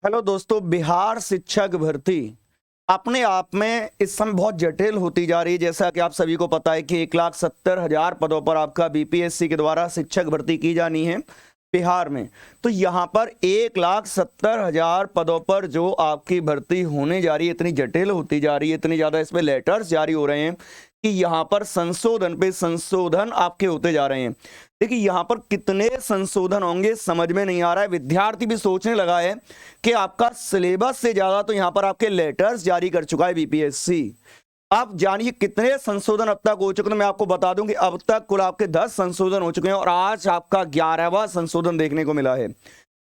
Hello दोस्तों, बिहार शिक्षक भर्ती अपने आप में इस समय बहुत जटिल होती जा रही है। जैसा कि आप सभी को पता है कि 1,70,000 पदों पर आपका बीपीएससी के द्वारा शिक्षक भर्ती की जानी है बिहार में। तो यहाँ पर 1,70,000 पदों पर जो आपकी भर्ती होने जा रही है, इतनी जटिल होती जा रही है, इतनी ज़्यादा इसमें लेटर्स जारी हो रहे हैं कि यहाँ पर संशोधन पे संशोधन आपके होते जा रहे हैं। देखिए यहाँ पर कितने संशोधन होंगे समझ में नहीं आ रहा है। विद्यार्थी भी सोचने लगा है कि आपका सिलेबस से ज्यादा तो यहाँ पर आपके लेटर्स जारी कर चुका है बीपीएससी। आप जानिए कितने संशोधन अब तक हो चुके हैं। मैं आपको बता दूं कि अब तक कुल आपके 10 संशोधन हो चुके हैं और आज आपका 11वां संशोधन देखने को मिला है।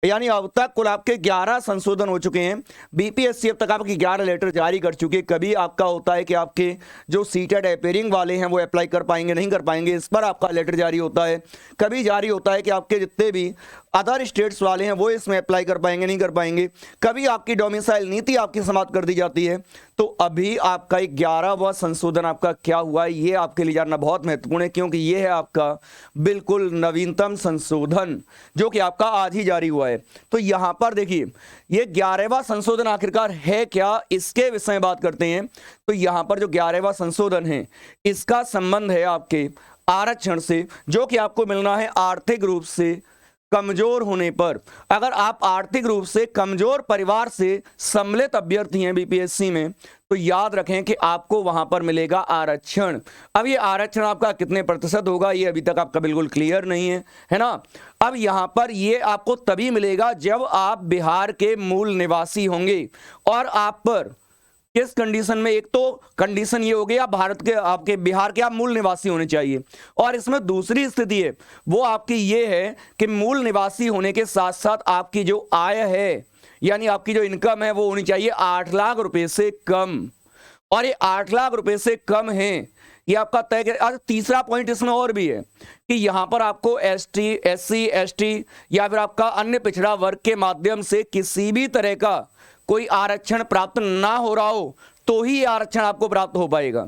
यानी अब तक कुल आपके 11 संशोधन हो चुके हैं। बीपीएससी अब तक आपकी 11 लेटर जारी कर चुकी है। कभी आपका होता है कि आपके जो सीटेड अपेयरिंग वाले हैं वो अप्लाई कर पाएंगे नहीं कर पाएंगे, इस पर आपका लेटर जारी होता है। कभी जारी होता है कि आपके जितने भी अदर स्टेट्स वाले हैं वो इसमें अप्लाई कर पाएंगे नहीं कर पाएंगे। कभी आपकी डोमिसाइल नीति आपकी समाप्त कर दी जाती है। तो अभी आपका 11वां संशोधन आपका क्या हुआ है ये आपके लिए जानना बहुत महत्वपूर्ण है, क्योंकि ये है आपका बिल्कुल नवीनतम संशोधन जो कि आपका आज ही जारी हुआ है। तो यहां पर देखिए ये 11वां संशोधन आखिरकार है क्या, इसके विषय में बात करते हैं। तो यहां पर जो 11वां संशोधन है इसका संबंध है आपके आरक्षण से, जो कि आपको मिलना है आर्थिक रूप से कमजोर होने पर। अगर आप आर्थिक रूप से कमजोर परिवार से सम्मिलित अभ्यर्थी हैं बीपीएससी में, तो याद रखें कि आपको वहां पर मिलेगा आरक्षण। अब ये आरक्षण आपका कितने प्रतिशत होगा ये अभी तक आपका बिल्कुल क्लियर नहीं है ना। अब यहां पर ये आपको तभी मिलेगा जब आप बिहार के मूल निवासी होंगे। और आप पर किस कंडीशन में, एक तो कंडीशन ये हो गई आप भारत के आपके बिहार के आप मूल निवासी होने चाहिए, और इसमें दूसरी स्थिति है वो आपकी ये है कि मूल निवासी होने के साथ साथ आपकी जो आय है यानी आपकी जो इनकम है वो होनी चाहिए 8 लाख रुपए से कम। और ये 8 लाख रुपए से कम है ये आपका तय कर। तीसरा पॉइंट इसमें और भी है कि यहां पर आपको एसटी, एससी, एसटी या फिर आपका अन्य पिछड़ा वर्ग के माध्यम से किसी भी तरह का कोई आरक्षण प्राप्त ना हो रहा हो तो ही आरक्षण आपको प्राप्त हो पाएगा।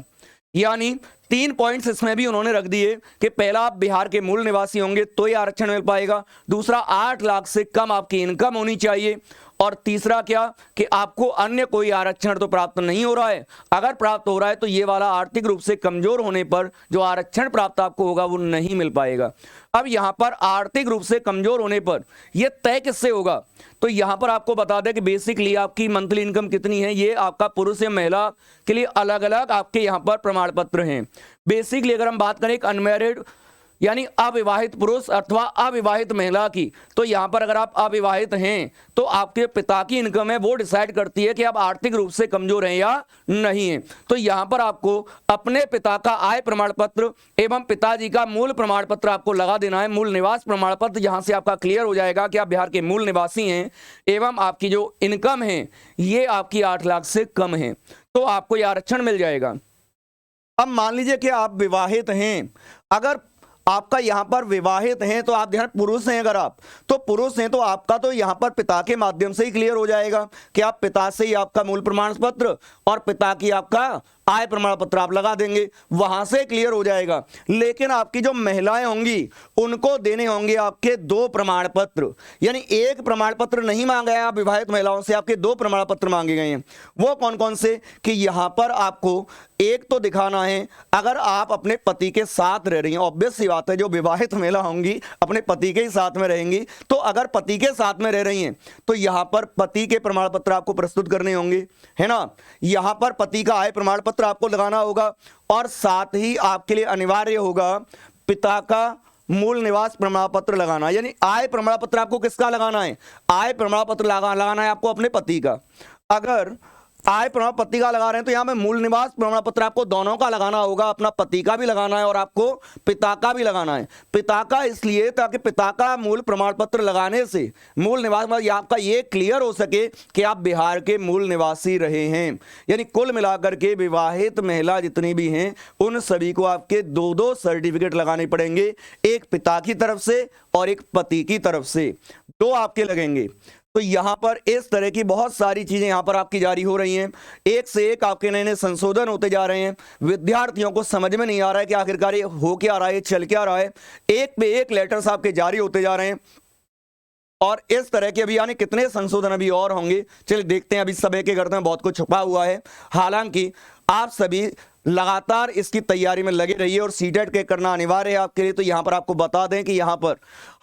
यानी 3 पॉइंट्स इसमें भी उन्होंने रख दिए कि पहला आप बिहार के मूल निवासी होंगे तो ही आरक्षण मिल पाएगा, दूसरा 8 लाख से कम आपकी इनकम होनी चाहिए, और तीसरा क्या कि आपको अन्य कोई आरक्षण तो प्राप्त नहीं हो रहा है। अगर प्राप्त हो रहा है तो ये वाला आर्थिक रूप से कमजोर होने पर जो आरक्षण प्राप्त आपको होगा वो नहीं मिल पाएगा। अब यहां पर आर्थिक रूप से कमजोर होने पर यह तय किससे होगा, तो यहां पर आपको बता दें कि बेसिकली आपकी मंथली इनकम कितनी है ये आपका पुरुष या महिला के लिए अलग अलग आपके यहां पर प्रमाण पत्र हैं। बेसिकली अगर हम बात करें एक अनमैरिड यानी अविवाहित पुरुष अथवा अविवाहित महिला की, तो यहां पर अगर आप अविवाहित हैं तो आपके पिता की इनकम है वो डिसाइड करती है कि आप आर्थिक रूप से कमजोर हैं या नहीं है। तो यहां पर आपको अपने पिता का आय प्रमाण पत्र एवं पिताजी का मूल प्रमाण पत्र आपको लगा देना है, मूल निवास प्रमाण पत्र, जहां से आपका क्लियर हो जाएगा कि आप बिहार के मूल निवासी हैं एवं आपकी जो इनकम है ये आपकी 8 लाख से कम है, तो आपको यह आरक्षण मिल जाएगा। अब मान लीजिए कि आप विवाहित हैं, अगर आपका यहां पर विवाहित हैं तो आप ध्यान पुरुष हैं, अगर आप तो पुरुष हैं तो आपका तो यहां पर पिता के माध्यम से ही क्लियर हो जाएगा कि आप पिता से ही आपका मूल प्रमाण पत्र और पिता की आपका आय प्रमाण पत्र आप लगा देंगे, वहां से क्लियर हो जाएगा। लेकिन आपकी जो महिलाएं होंगी उनको देने होंगे आपके 2 प्रमाण पत्र, यानी एक प्रमाण पत्र नहीं मांगा है आप विवाहित महिलाओं से, आपके 2 प्रमाण पत्र मांगे गए हैं। वो कौन कौन से कि यहां पर आपको एक तो दिखाना है अगर आप अपने पति के साथ रह रही हैं। ऑब्वियस सी बात है जो विवाहित महिला होंगी अपने पति के ही साथ में रहेंगी, तो अगर पति के साथ में रह रही हैं तो यहां पर पति के प्रमाण पत्र आपको प्रस्तुत करने होंगे, है ना। यहां पर पति का आय प्रमाण पत्र आपको लगाना होगा, और साथ ही आपके लिए अनिवार्य होगा पिता का मूल निवास प्रमाण पत्र लगाना। यानी आय प्रमाण पत्र आपको किसका लगाना है, आय प्रमाण पत्र लगाना है आपको अपने पति का। अगर आय प्रमाण पत्र का लगा रहे हैं तो यहां में मूल निवास प्रमाण पत्र आपको दोनों का लगाना होगा, अपना पति का भी लगाना है और आपको पिता का भी लगाना है। पिता का इसलिए ताकि पिता का मूल प्रमाण पत्र लगाने से मूल निवास आपका ये क्लियर हो सके कि आप बिहार के मूल निवासी रहे हैं। यानी कुल मिलाकर के विवाहित महिला जितनी भी हैं उन सभी को आपके 2-2 सर्टिफिकेट लगाने पड़ेंगे, एक पिता की तरफ से और एक पति की तरफ से, 2 आपके लगेंगे। तो यहां पर इस तरह की बहुत सारी चीजें यहां पर आपकी जारी हो रही हैं, एक से एक आपके नए नए संशोधन होते जा रहे हैं। विद्यार्थियों को समझ में नहीं आ रहा है कि आखिरकार ये हो क्या रहा है, चल क्या रहा है। एक पे एक लेटर्स आपके जारी होते जा रहे हैं और इस तरह के अभी यानी कितने संशोधन अभी और होंगे, चलिए देखते हैं। अभी सभी के गर्दन में बहुत कुछ छुपा हुआ है। हालांकि आप सभी लगातार इसकी तैयारी में लगे रहिए और सीटेट के करना अनिवार्य है आपके लिए। तो यहां पर आपको बता दें कि यहां पर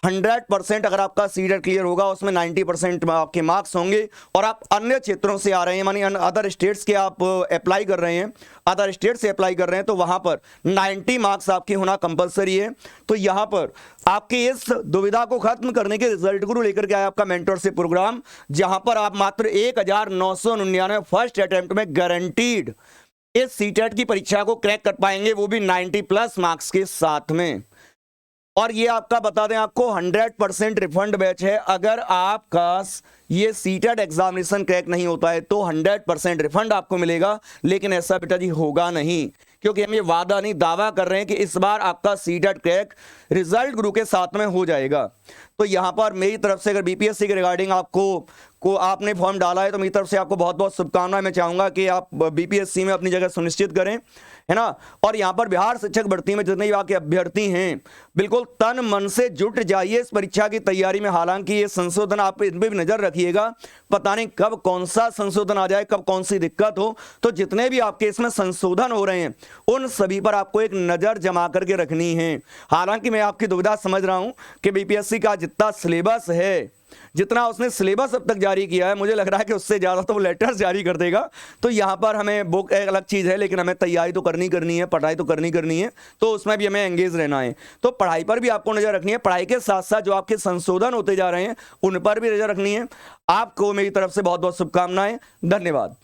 100% अगर आपका सीटेट क्लियर होगा उसमें 90% आपके मार्क्स होंगे। और आप अन्य क्षेत्रों से आ रहे हैं, मानी अदर स्टेट्स के आप अप्लाई कर रहे हैं, अदर स्टेट से अप्लाई कर रहे हैं, तो वहां पर 90 मार्क्स आपके होना कंपलसरी है। तो यहां पर आपकी इस दुविधा को खत्म करने के रिजल्ट गुरु लेकर के आया आपका मेंटरशिप प्रोग्राम, जहां पर आप मात्र 1999 फर्स्ट अटेम्प्ट में गारंटीड इस सीटेट की परीक्षा को क्रैक कर पाएंगे, वो भी 90+ मार्क्स के साथ में। और ये आपका बता दें, आपको 100% रिफंड बैच है। अगर आपका ये सीटेट एग्जामिनेशन क्रैक नहीं होता है तो 100% रिफंड आपको मिलेगा, लेकिन ऐसा बेटा जी होगा नहीं, क्योंकि हम ये वादा नहीं दावा कर रहे हैं कि इस बार आपका सीटेट क्रैक रिजल्ट गुरु के साथ में हो जाएगा। तो यहां पर मेरी तरफ से अगर बीपीएससी के रिगार्डिंग आपने फॉर्म डाला है तो मेरी तरफ से आपको बहुत बहुत शुभकामनाएं। मैं चाहूंगा कि आप बीपीएससी में अपनी जगह सुनिश्चित करें, है ना। और यहां पर बिहार शिक्षक भर्ती में जितने भी आपके अभ्यर्थी हैं, बिल्कुल तन मन से जुट जाइए इस परीक्षा की तैयारी में। हालांकि ये संशोधन आप इन पे भी नजर रखिएगा, पता नहीं कब कौन सा संशोधन आ जाए, कब कौन सी दिक्कत हो। तो जितने भी आपके इसमें संशोधन हो रहे हैं उन सभी पर आपको एक नजर जमा करके रखनी है। हालांकि मैं आपकी दुविधा समझ रहा हूं कि बीपीएससी का जितना सिलेबस है, जितना उसने सिलेबस अब तक जारी किया है, मुझे लग रहा है कि उससे ज्यादा तो वो लेटर्स जारी कर देगा। तो यहां पर हमें बुक एक अलग चीज है, लेकिन हमें तैयारी तो करनी है, पढ़ाई तो करनी है, तो उसमें भी हमें एंगेज रहना है। तो पढ़ाई पर भी आपको नजर रखनी है, पढ़ाई के साथ साथ जो आपके संशोधन होते जा रहे हैं उन पर भी नजर रखनी है। आपको मेरी तरफ से बहुत बहुत शुभकामनाएं। धन्यवाद।